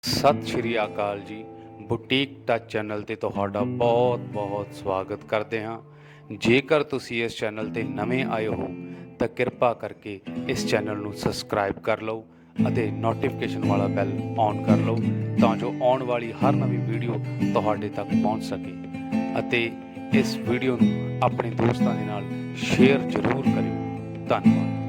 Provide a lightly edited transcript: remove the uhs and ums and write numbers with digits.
ਸਤਿ ਸ਼੍ਰੀ ਅਕਾਲ ਜੀ। Boutique touch channel ਤੇ ਤੁਹਾਡਾ ਬਹੁਤ ਸਵਾਗਤ ਕਰਦੇ ਹਾਂ। ਜੇਕਰ ਤੁਸੀਂ ਇਸ ਚੈਨਲ ਤੇ ਨਵੇਂ ਆਏ ਹੋ ਤਾਂ ਕਿਰਪਾ ਕਰਕੇ ਇਸ ਚੈਨਲ ਨੂੰ ਸਬਸਕ੍ਰਾਈਬ ਕਰ ਲਓ ਅਤੇ ਨੋਟੀਫਿਕੇਸ਼ਨ ਵਾਲਾ ਬੈਲ ਔਨ ਕਰ ਲਓ ਤਾਂ ਜੋ ਆਉਣ ਵਾਲੀ ਹਰ ਨਵੀਂ ਵੀਡੀਓ ਤੁਹਾਡੇ ਤੱਕ ਪਹੁੰਚ ਸਕੇ। ਅਤੇ ਇਸ ਵੀਡੀਓ ਨੂੰ ਆਪਣੇ ਦੋਸਤਾਂ ਦੇ ਨਾਲ ਸ਼ੇਅਰ ਜ਼ਰੂਰ ਕਰਿਓ। ਧੰਨਵਾਦ।